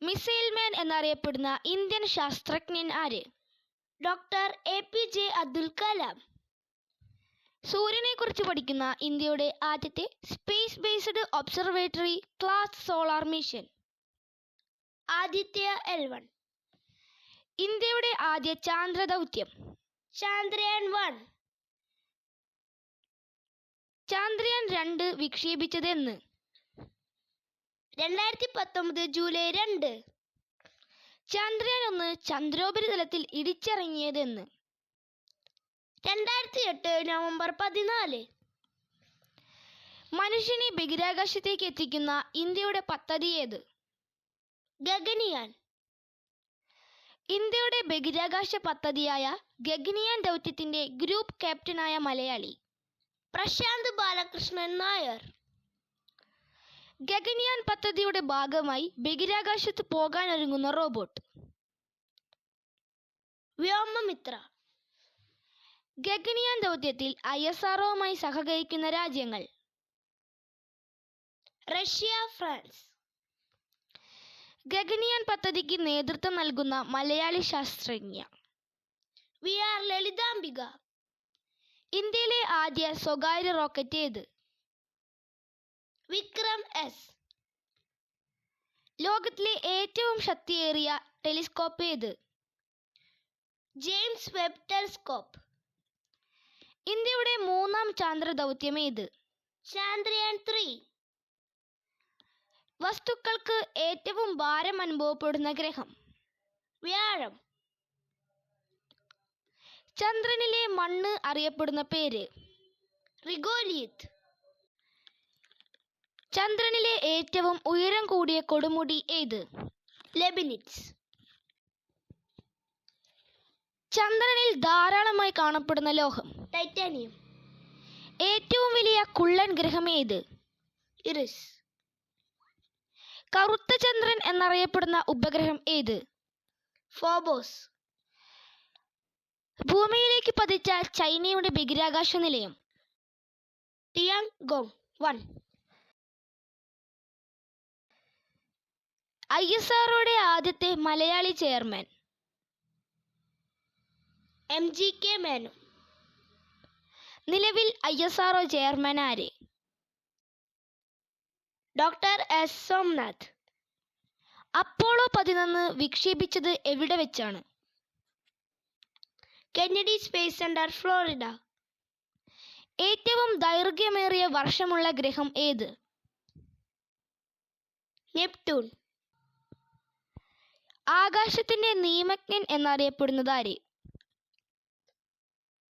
Missile മാൻ എന്നറിയപ്പെടുന്ന Indian ശാസ്ത്രജ്ഞൻ ആര്? Doctor APJ Abdul Kalam. സൂര്യനെക്കുറിച്ച് പഠിക്കുന്ന ഇന്ത്യയുടെ ആദ്യത്തെ space based observatory class solar mission Aditya L1. ഇന്ത്യയുടെ ആദ്യ ചാന്ദ്ര ദൗത്യം ചന്ദ്രയാൻ 1. ചന്ദ്രയാൻ 2 വിക്ഷേപിച്ചത് എന്ന്? 2019 ജൂലൈ 2. ചന്ദ്രയാൻ 1 ചന്ദ്രോപരിതലത്തിൽ ഇടിച്ചിറങ്ങിയത് എന്ന്? 2008 നവംബർ 14. മനുഷ്യനെ ബഹിരാകാശത്തേക്ക് എത്തിക്കുന്ന ഇന്ത്യയുടെ പദ്ധതി ഏത്? ഗഗൻയാൻ. ഇന്ത്യയുടെ ബഹിരാകാശ പദ്ധതിയായ ഗഗൻയാൻ ദൗത്യത്തിന്റെ ഗ്രൂപ്പ് ക്യാപ്റ്റനായ മലയാളി പ്രശാന്ത് ബാലകൃഷ്ണൻ നായർ. ഗഗൻയാൻ പദ്ധതിയുടെ ഭാഗമായി ബഹിരാകാശത്ത് പോകാനൊരുങ്ങുന്ന റോബോട്ട് വ്യോമമിത്ര. ഗഗൻയാൻ ദൗത്യത്തിൽ ISROവുമായി സഹകരിക്കുന്ന രാജ്യങ്ങൾ റഷ്യ, ഫ്രാൻസ്. ഗഗൻയാൻ പദ്ധതിക്ക് നേതൃത്വം നൽകുന്ന മലയാളി ശാസ്ത്രജ്ഞ VR ലളിതാംബിക. ഇന്ത്യയിലെ ആദ്യ സ്വകാര്യ റോക്കറ്റ് ഏത്? വിക്രം S. ലോകത്തിലെ ഏറ്റവും ശക്തിയേറിയ ടെലിസ്കോപ്പ് ഏത്? James Webb telescope. ഇന്ത്യയുടെ 3ാം ചാന്ദ്ര ദൗത്യം ഏത്? ചന്ദ്രയാൻ 3. വസ്തുക്കൾക്ക് ഏറ്റവും ഭാരം അനുഭവപ്പെടുന്ന ഗ്രഹം വ്യാഴം. ചന്ദ്രനിലെ മണ്ണ് അറിയപ്പെടുന്ന പേര് റിഗോലിത്ത്. ചന്ദ്രനിലെ ഏറ്റവും ഉയരം കൂടിയ കൊടുമുടി ഏത്? ലെബനിറ്റ്സ്. ചന്ദ്രനിൽ ധാരാളമായി കാണപ്പെടുന്ന ലോഹം ടൈറ്റാനിയം. ഏറ്റവും വലിയ കുള്ളൻ ഗ്രഹം ഏത്? ഇറിസ്. കറുത്ത ചന്ദ്രൻ എന്നറിയപ്പെടുന്ന ഉപഗ്രഹം ഏത്? ഫോബോസ്. ഭൂമിയിലേക്ക് പതിച്ച ചൈനയുടെ ബഹിരാകാശ നിലയം ടിയാങ്ഗോങ് 1. ISROയുടെ ആദ്യത്തെ മലയാളി ചെയർമാൻ MGK മേനോൻ. നിലവിൽ ISRO ചെയർമാൻ ആര്? Doctor S. സോംനാഥ്. അപ്പോളോ 11 വിക്ഷേപിച്ചത് എവിടെ വെച്ചാണ്? Kennedy space centre, Florida. ഏറ്റവും ദൈർഘ്യമേറിയ വർഷമുള്ള ഗ്രഹം ഏത്? നെപ്റ്റ്യൂൺ. ആകാശത്തിന്റെ നിയമജ്ഞൻ എന്നറിയപ്പെടുന്നത് ആര്?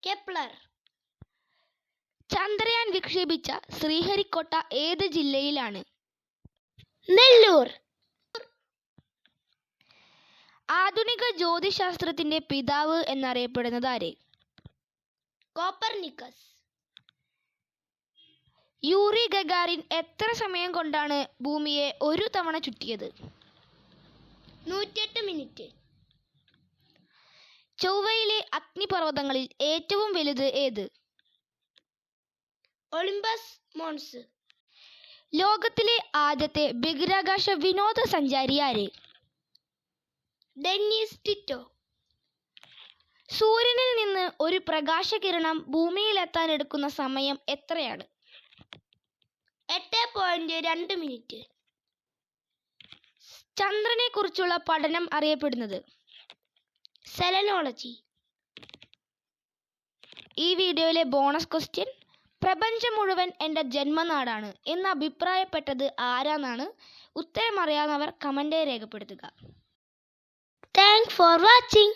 കെപ്ലർ. ചന്ദ്രയാൻ വിക്ഷേപിച്ച ശ്രീഹരിക്കോട്ട ഏത് ജില്ലയിലാണ്? നെല്ലൂർ. ആധുനിക ജ്യോതിശാസ്ത്രത്തിന്റെ പിതാവ് എന്നറിയപ്പെടുന്നത് ആര്? കോപ്പർനിക്കസ്. യൂറി ഗഗാറിൻ എത്ര സമയം കൊണ്ടാണ് ഭൂമിയെ ഒരു തവണ ചുറ്റിയത്? 108 മിനിറ്റ്. ചൊവ്വയിലെ അഗ്നിപർവ്വതങ്ങളിൽ ഏറ്റവും വലുത് ഏത്? ഒളിമ്പസ് മോൺസ്. ലോകത്തിലെ ആദ്യത്തെ ബഹിരാകാശ വിനോദസഞ്ചാരി ആര്? ഡെന്നിസ് ടിറ്റോ. സൂര്യനിൽ നിന്ന് ഒരു പ്രകാശകിരണം ഭൂമിയിലെത്താൻ എടുക്കുന്ന സമയം എത്രയാണ്? 8.2 മിനിറ്റ്. ചന്ദ്രനെ കുറിച്ചുള്ള പഠനം അറിയപ്പെടുന്നത് സെലനോളജി. ഈ വീഡിയോയിലെ ബോണസ് ക്വസ്റ്റ്യൻ: പ്രപഞ്ചം മുഴുവൻ എൻ്റെ ജന്മനാടാണ് എന്ന് അഭിപ്രായപ്പെട്ടത് ആരാന്നാണ്? ഉത്തരം അറിയാവുന്നവർ കമന്റ് രേഖപ്പെടുത്തുക. Thanks for watching.